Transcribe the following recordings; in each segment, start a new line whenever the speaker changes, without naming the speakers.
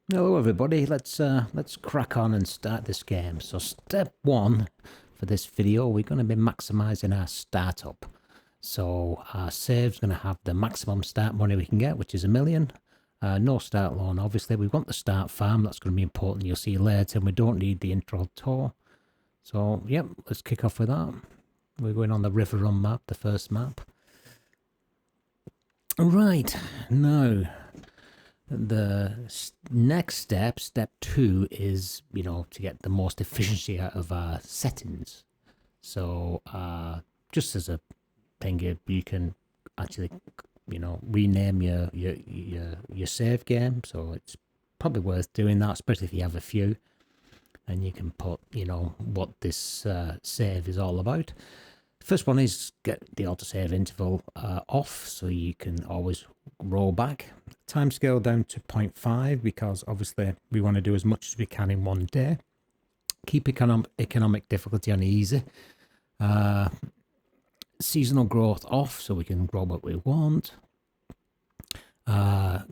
Hello everybody, let's crack on and start this game. So step one for this video, we're going to be maximizing our startup. So our save's going to have the maximum start money we can get, which is $1 million. No start loan, obviously. We want the start farm, that's going to be important. You'll see later, and we don't need the intro tour. So yep, let's kick off with that. We're going on the River Run map, the first map. Right, now the next step two, is to get the most efficiency out of our settings. So just as a thing, you can actually rename your save game, so it's probably worth doing that, especially if you have a few, and you can put what this save is all about. First one is get the autosave interval off, so you can always roll back. Timescale down to 0.5, because obviously we want to do as much as we can in one day. Keep economic difficulty on easy. Seasonal growth off, so we can grow what we want.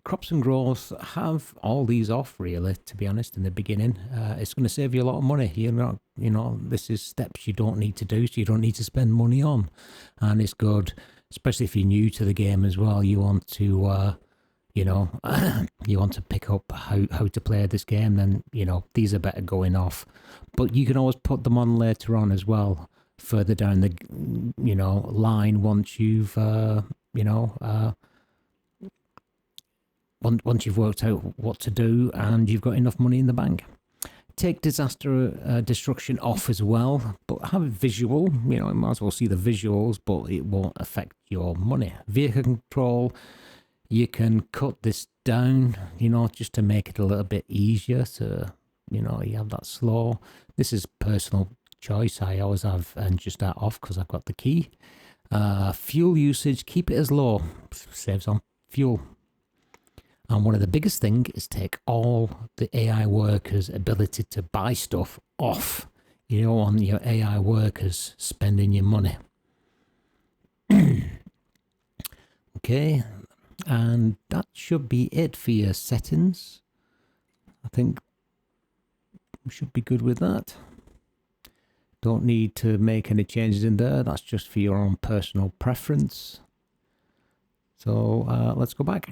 Crops and growth, have all these off, really, to be honest, in the beginning. It's going to save you a lot of money. This is steps you don't need to do, so you don't need to spend money on. And it's good, especially if you're new to the game as well. You want to you want to pick up how to play this game, then these are better going off, but you can always put them on later on as well, further down the line, once you've once you've worked out what to do and you've got enough money in the bank. Take disaster destruction off as well, but have it visual. You might as well see the visuals, but it won't affect your money. Vehicle control, you can cut this down, just to make it a little bit easier to, you have that slow. This is personal choice. I always have and just that off because I've got the key. Fuel usage, keep it as low, saves on fuel. And one of the biggest things is take all the AI workers' ability to buy stuff off. You don't want your AI workers spending your money. Okay, and that should be it for your settings. I think we should be good with that. Don't need to make any changes in there. That's just for your own personal preference. So let's go back.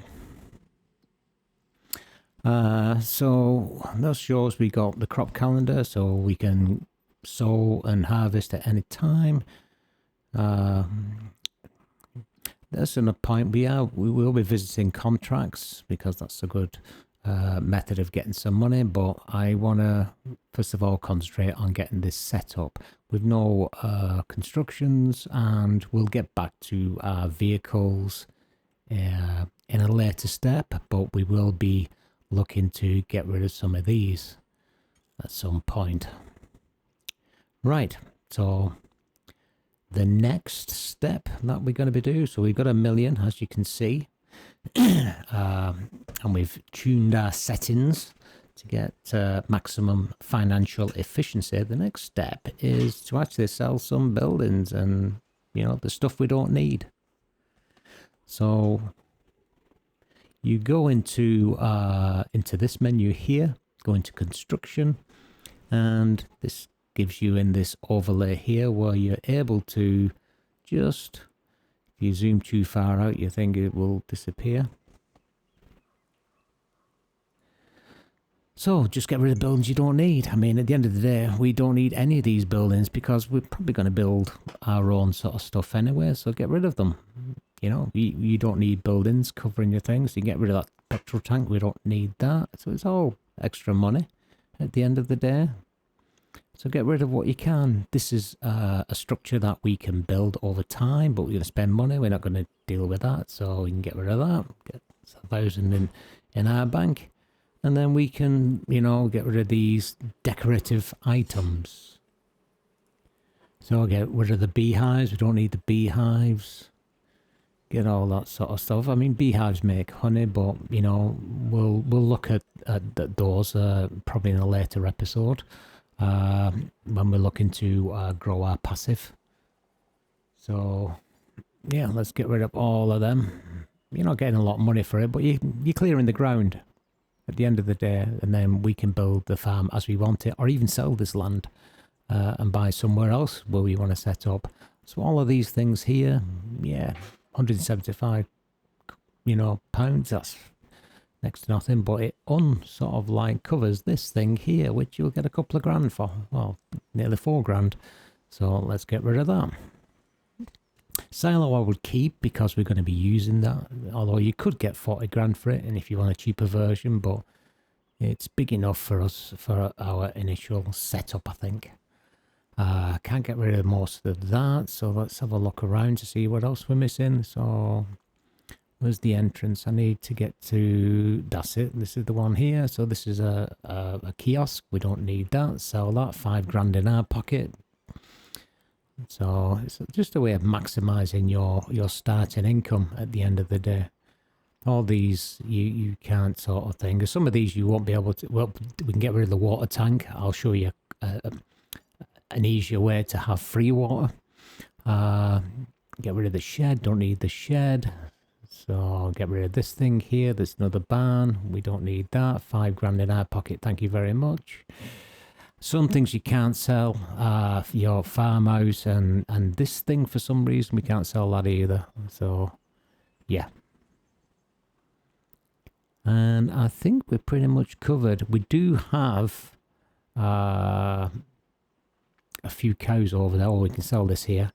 So that shows we got the crop calendar, so we can sow and harvest at any time. That's an point. We will be visiting contracts, because that's a good method of getting some money, but I want to first of all concentrate on getting this set up with no constructions, and we'll get back to our vehicles in a later step, but we will be looking to get rid of some of these at some point. Right, so the next step that we're going to be doing, so we've got $1 million, as you can see, and we've tuned our settings to get maximum financial efficiency. The next step is to actually sell some buildings and the stuff we don't need. So you go into this menu here, go into construction, and this gives you in this overlay here where you're able to just, if you zoom too far out, you think it will disappear. So just get rid of buildings you don't need. I mean, at the end of the day, we don't need any of these buildings because we're probably going to build our own sort of stuff anyway, so get rid of them. You don't need buildings covering your things. You can get rid of that petrol tank. We don't need that. So it's all extra money at the end of the day. So get rid of what you can. This is a structure that we can build over time, but we're going to spend money. We're not going to deal with that. So we can get rid of that. Get 1,000 in our bank. And then we can, get rid of these decorative items. So get rid of the beehives. We don't need the beehives. Get all that sort of stuff. I mean, beehives make honey, but we'll look at those probably in a later episode when we're looking to grow our passive. So yeah, let's get rid of all of them. You're not getting a lot of money for it, but you're clearing the ground at the end of the day, and then we can build the farm as we want it, or even sell this land and buy somewhere else where we want to set up. So all of these things here, yeah, 175, you know, pounds, that's next to nothing, but it sort of like covers this thing here, which you'll get a couple of grand for, well, nearly 4 grand. So let's get rid of that. Silo I would keep because we're going to be using that, although you could get 40 grand for it, and if you want a cheaper version, but it's big enough for us for our initial setup, I think. Can't get rid of most of that, so let's have a look around to see what else we're missing. So where's the entrance? I need to get to, that's it, this is the one here. So this is a kiosk, we don't need that, sell that, 5 grand in our pocket. So it's just a way of maximising your starting income at the end of the day. All these you can't sort of thing. Some of these you won't be able to, well, we can get rid of the water tank. I'll show you an easier way to have free water. Get rid of the shed, don't need the shed. So I'll get rid of this thing here. There's another barn, we don't need that. 5 grand in our pocket, thank you very much. Some things you can't sell, your farmhouse, and this thing for some reason we can't sell that either. So yeah, and I think we're pretty much covered. We do have a few cows over there. Oh, we can sell this here.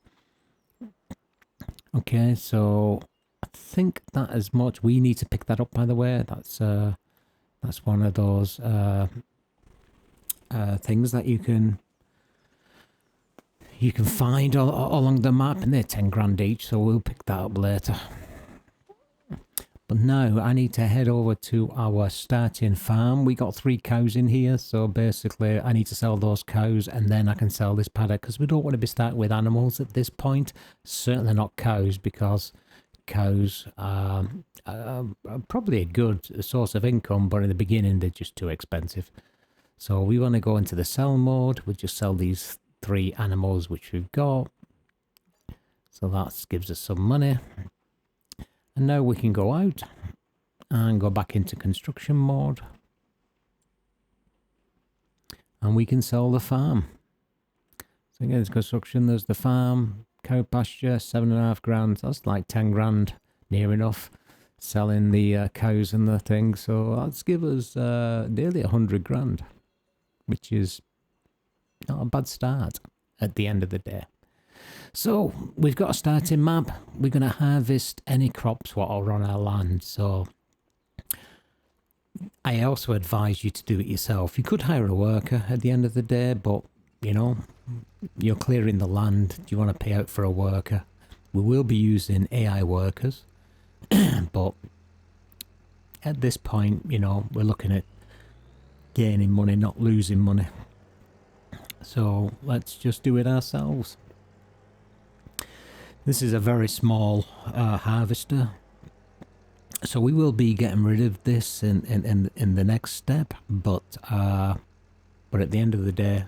Okay, so I think that is much. We need to pick that up, by the way. That's one of those things that you can find along the map, and they're 10 grand each, so we'll pick that up later. But now I need to head over to our starting farm. We got 3 cows in here, so basically I need to sell those cows and then I can sell this paddock, because we don't want to be starting with animals at this point. Certainly not cows, because cows are probably a good source of income, but in the beginning they're just too expensive. So we want to go into the sell mode. We'll just sell these 3 animals which we've got. So that gives us some money. And now we can go out and go back into construction mode. And we can sell the farm. So again, there's construction, there's the farm, cow pasture, 7.5 grand. That's like 10 grand, near enough. Selling the cows and the thing. So that's give us nearly 100 grand. Which is not a bad start at the end of the day. So we've got a starting map. We're going to harvest any crops what are on our land. So I also advise you to do it yourself. You could hire a worker at the end of the day, but you know, you're clearing the land. Do you want to pay out for a worker? We will be using AI workers, but at this point, you know, we're looking at gaining money, not losing money. So let's just do it ourselves. This is a very small harvester, so we will be getting rid of this in the next step. But at the end of the day,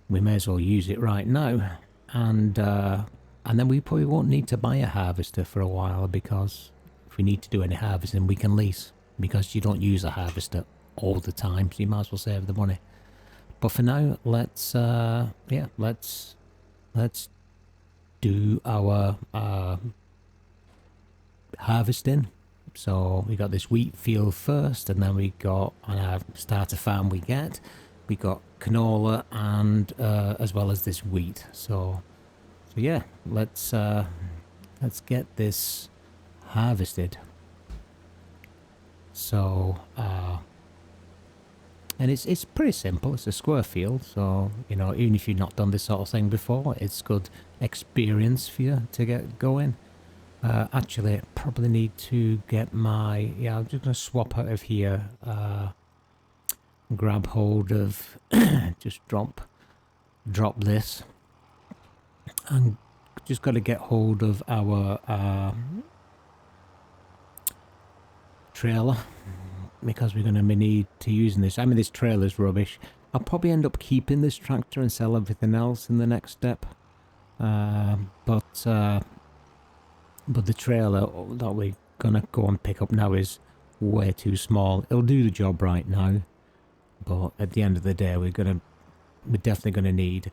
we may as well use it right now, and then we probably won't need to buy a harvester for a while, because if we need to do any harvesting, we can lease, because you don't use a harvester all the time, so you might as well save the money. But for now, let's do our harvesting. So we got this wheat field first, and then we got on our starter farm we got canola and as well as this wheat. So yeah, let's get this harvested. So and it's pretty simple. It's a square field, so you know, even if you've not done this sort of thing before, it's good experience for you to get going. Actually, I probably need to get my, I'm just going to swap out of here, grab hold of, just drop this, and just got to get hold of our trailer, because we're going to need to using this. I mean, this trailer's rubbish. I'll probably end up keeping this tractor and sell everything else in the next step. But the trailer that we're gonna go and pick up now is way too small. It'll do the job right now, but at the end of the day, we're definitely gonna need,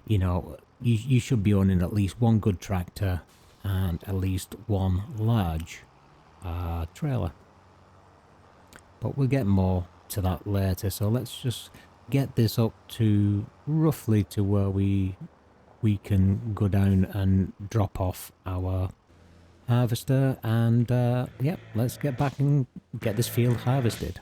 you know, you should be owning at least one good tractor and at least one large trailer. But we'll get more to that later. So let's just get this up to roughly to where we can go down and drop off our harvester, and yep, let's get back and get this field harvested.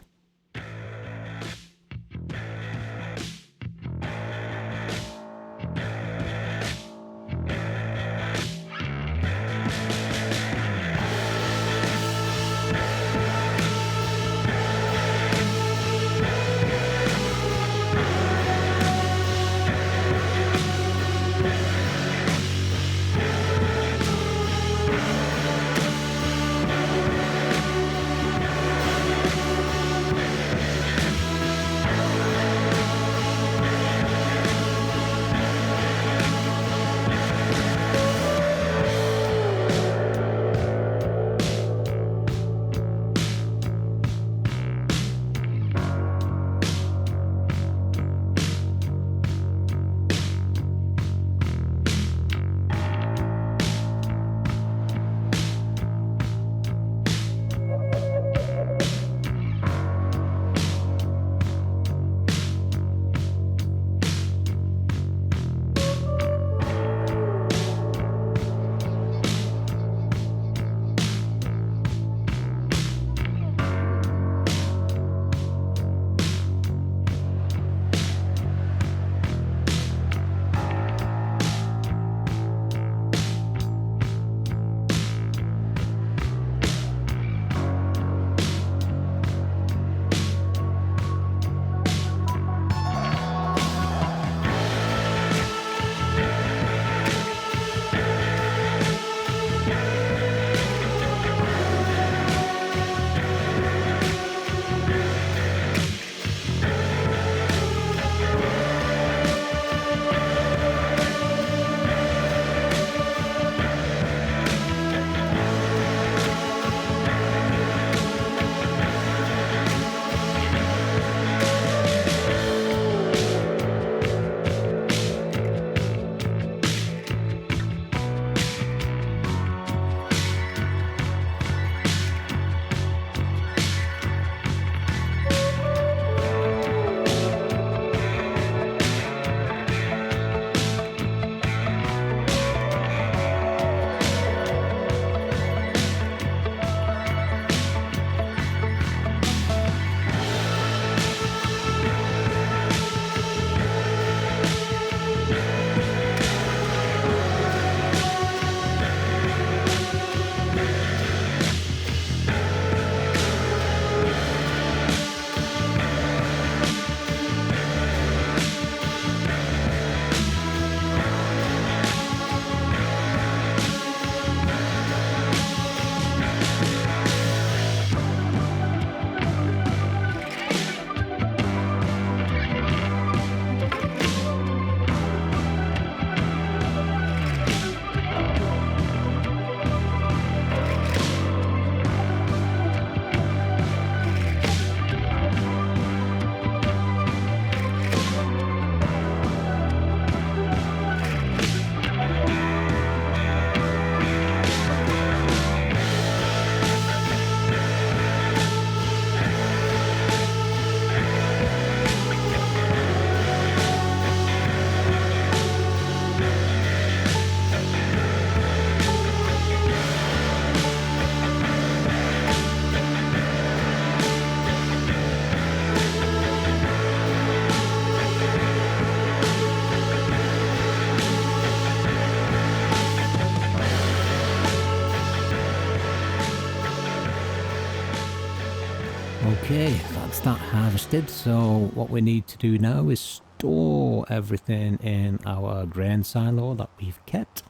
Okay, that's that harvested. So what we need to do now is store everything in our grain silo that we've kept,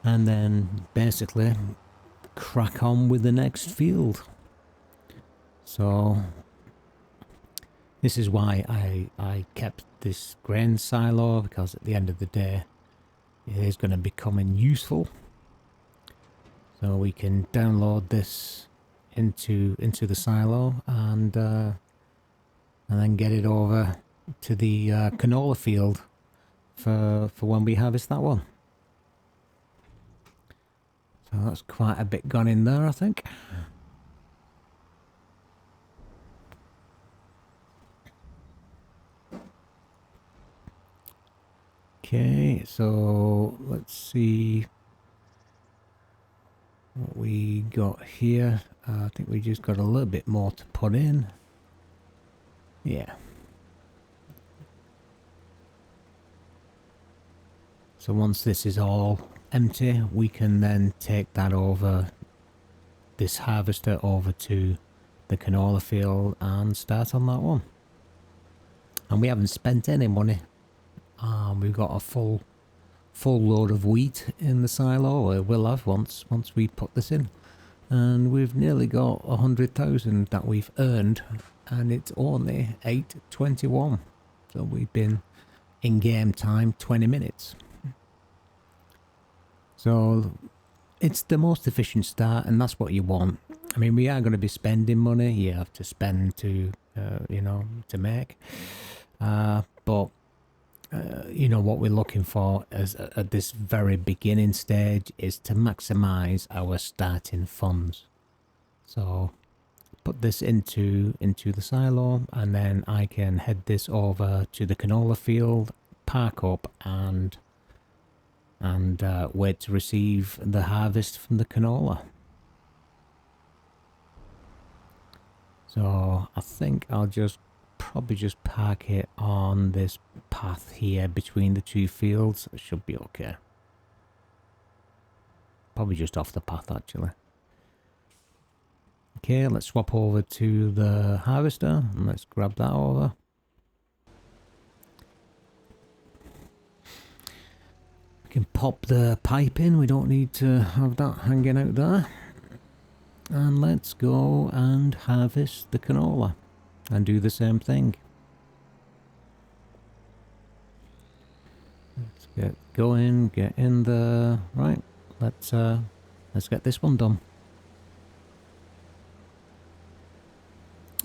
and then basically crack on with the next field. So this is why I kept this grain silo, because at the end of the day it is going to become useful. So we can download this into the silo and then get it over to the canola field for when we harvest that one. So that's quite a bit gone in there, I think. Okay, so let's see what we got here. I think we just got a little bit more to put in. Yeah. So once this is all empty, we can then take that over, this harvester over to the canola field and start on that one. And we haven't spent any money. We've got a full load of wheat in the silo, or we'll have once we put this in. And we've nearly got 100,000 that we've earned, and it's only 8:21. So we've been in game time 20 minutes. So it's the most efficient start, and that's what you want. I mean, we are going to be spending money. You have to spend to, you know, to make. But you know, what we're looking for is at this very beginning stage is to maximize our starting funds. So put this into the silo, and then I can head this over to the canola field, park up, and wait to receive the harvest from the canola. So I think I'll probably just park it on this path here between the two fields. It should be okay. Probably just off the path, actually. Okay, let's swap over to the harvester and let's grab that over. We can pop the pipe in. We don't need to have that hanging out there. And let's go and harvest the canola and do the same thing. Let's get going, get in there. Right, let's get this one done.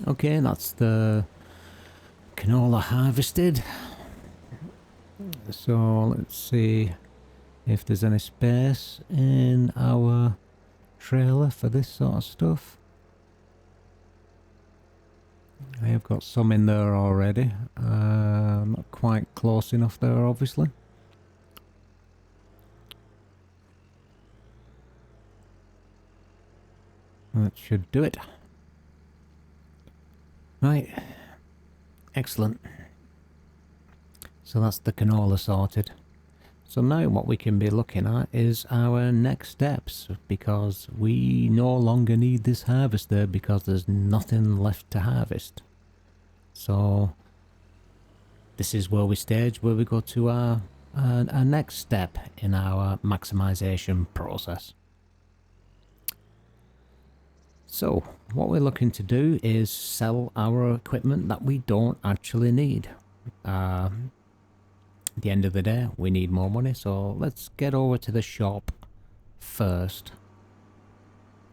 Okay, that's the canola harvested. So let's see if there's any space in our trailer for this sort of stuff. I have got some in there already. Not quite close enough there, obviously. That should do it. Right. Excellent. So that's the canola sorted. So now what we can be looking at is our next steps, because we no longer need this harvester because there's nothing left to harvest. So this is where we go to our next step in our maximization process. So what we're looking to do is sell our equipment that we don't actually need. At the end of the day, we need more money, so let's get over to the shop first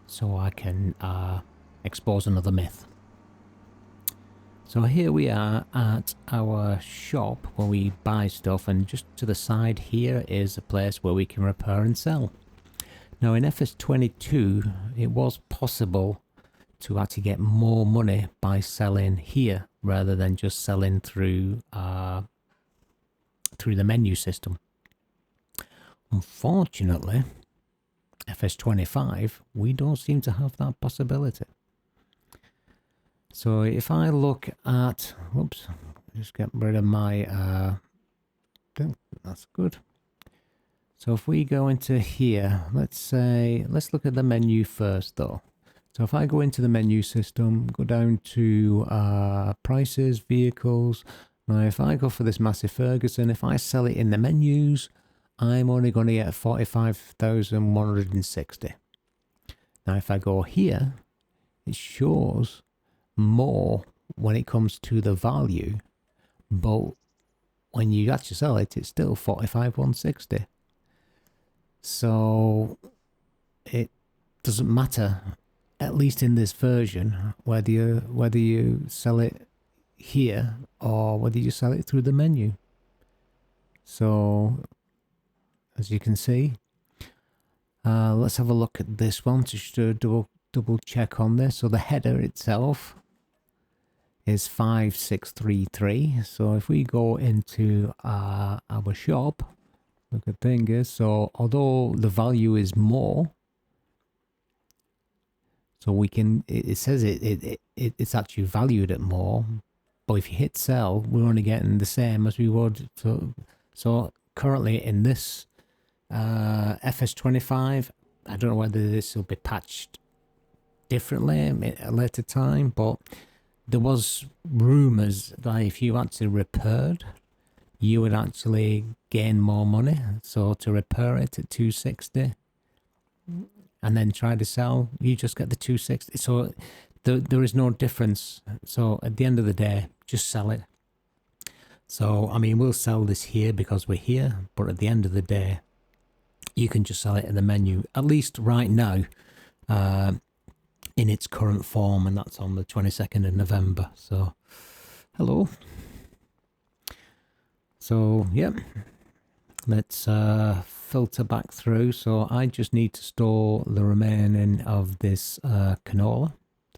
so I can expose another myth. So here we are at our shop where we buy stuff, and just to the side here is a place where we can repair and sell. Now in FS22 it was possible to actually get more money by selling here rather than just selling through the menu system. Unfortunately, FS25, we don't seem to have that possibility. So if I look at, whoops, just get rid of my, that's good. So if we go into here, let's look at the menu first though. So if I go into the menu system, go down to prices, vehicles. Now if I go for this Massey Ferguson, if I sell it in the menus, I'm only going to get 45,160. Now if I go here, it shows more when it comes to the value, but when you actually sell it, it's still 45,160. So it doesn't matter at least in this version, whether you sell it here or whether you sell it through the menu. So as you can see, let's have a look at this one to double check on this. So the header itself is 5633. So if we go into our shop, look at thing is, so although the value is more, so we can, it says it's actually valued at more, but if you hit sell, we're only getting the same as we would. So currently in this FS25, I don't know whether this will be patched differently at a later time, but there was rumours that if you actually repaired, you would actually gain more money. So to repair it at 260 and then try to sell, you just get the 260. So there is no difference. So at the end of the day, just sell it. So I mean, we'll sell this here because we're here, but at the end of the day, you can just sell it in the menu, at least right now, in its current form, and that's on the 22nd of November. So hello. So yeah, let's filter back through. So I just need to store the remaining of this canola.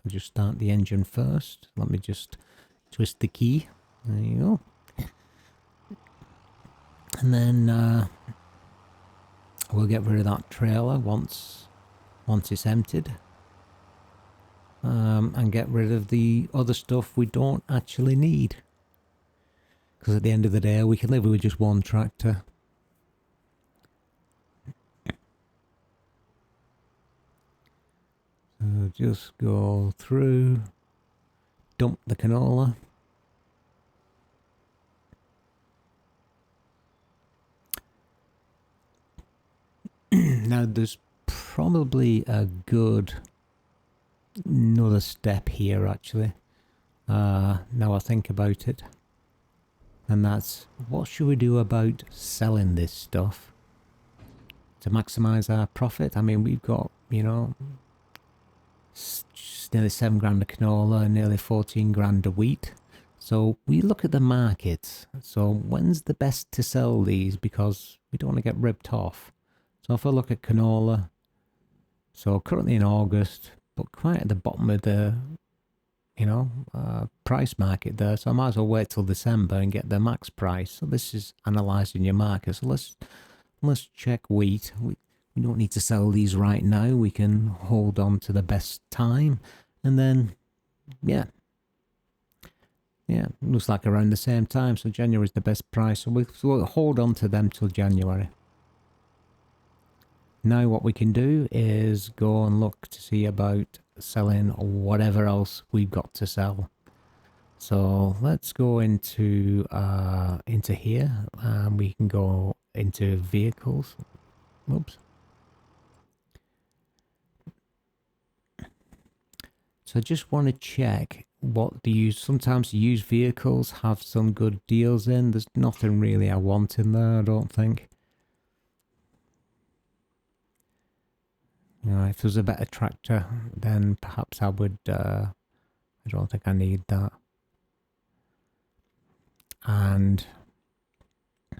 I'll just start the engine first. Let me just twist the key. There you go. And then we'll get rid of that trailer once it's emptied. And get rid of the other stuff we don't actually need. Because at the end of the day, we can live with just one tractor. So just go through, dump the canola. Now there's probably a good another step here actually. Now I think about it. And that's, what should we do about selling this stuff to maximize our profit? I mean, we've got, you know, nearly 7 grand of canola and nearly 14 grand of wheat. So we look at the market. So when's the best to sell these? Because we don't want to get ripped off. So if I look at canola, so currently in August, but quite at the bottom of the, you know, price market there. So I might as well wait till December and get the max price. So this is analysing your market. So let's check wheat. We don't need to sell these right now. We can hold on to the best time. And then, yeah, looks like around the same time. So January is the best price. So we'll hold on to them till January. Now what we can do is go and look to see about selling whatever else we've got to sell. So let's go into here, and we can go into vehicles. Oops. So I just want to check what sometimes used vehicles have some good deals in. There's nothing really I want in there, I don't think. You know, if there's a better tractor, then perhaps I would, I don't think I need that. And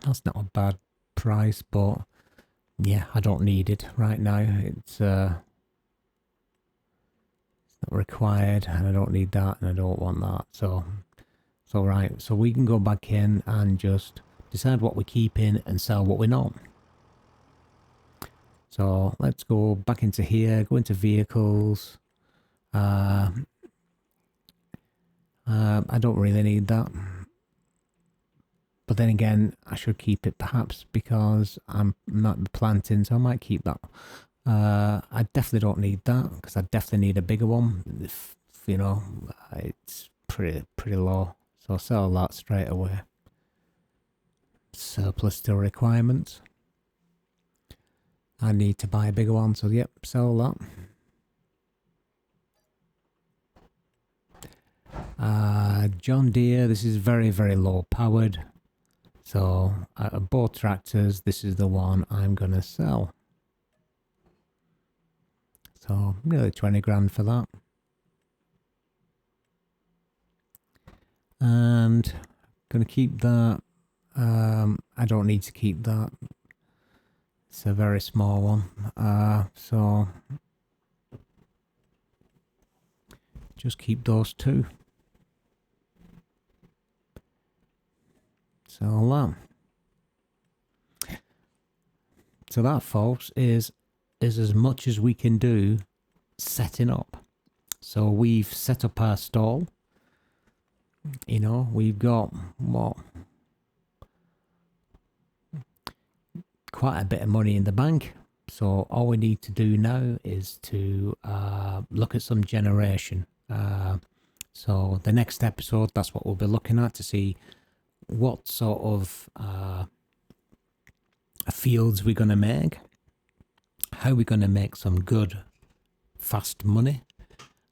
that's not a bad price, but yeah, I don't need it right now. It's not required, and I don't need that, and I don't want that. So right, so we can go back in and just decide what we're keeping and sell what we're not. So let's go back into here, go into vehicles. I don't really need that. But then again, I should keep it perhaps because I'm not planting, so I might keep that. I definitely don't need that because I definitely need a bigger one. If, you know, it's pretty low. So I'll sell that straight away. Surplus to requirements. I need to buy a bigger one, so yep, sell that. John Deere, this is very, very low powered. So out of both tractors, this is the one I'm going to sell. So nearly 20 grand for that. And going to keep that. I don't need to keep that. It's a very small one. So just keep those two. So that, folks, is as much as we can do setting up. So we've set up our stall. You know, we've got what, quite a bit of money in the bank. So all we need to do now is to look at some generation. So the next episode, that's what we'll be looking at, to see what sort of fields we're going to make, how we're going to make some good fast money,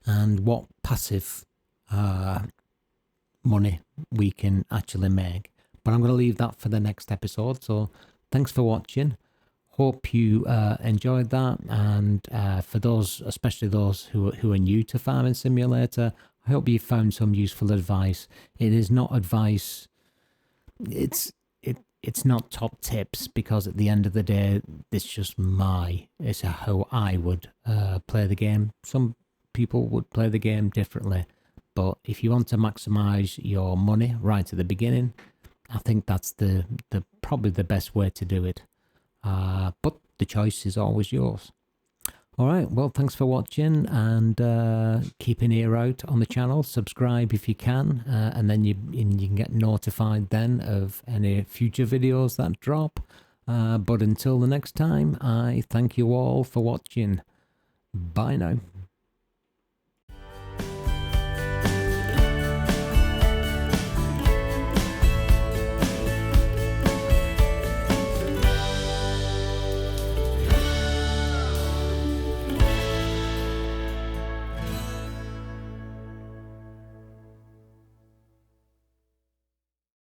and what passive money we can actually make. But I'm going to leave that for the next episode. So thanks for watching. Hope you enjoyed that, and for those, especially those who are new to Farming Simulator, I hope you found some useful advice. It is not advice. It's not top tips, because at the end of the day, it's just it's how I would play the game. Some people would play the game differently, but if you want to maximize your money right at the beginning, I think that's probably the best way to do it. But the choice is always yours. All right, well, thanks for watching, and keep an ear out on the channel. Subscribe if you can, and then you can get notified then of any future videos that drop. But until the next time, I thank you all for watching. Bye now.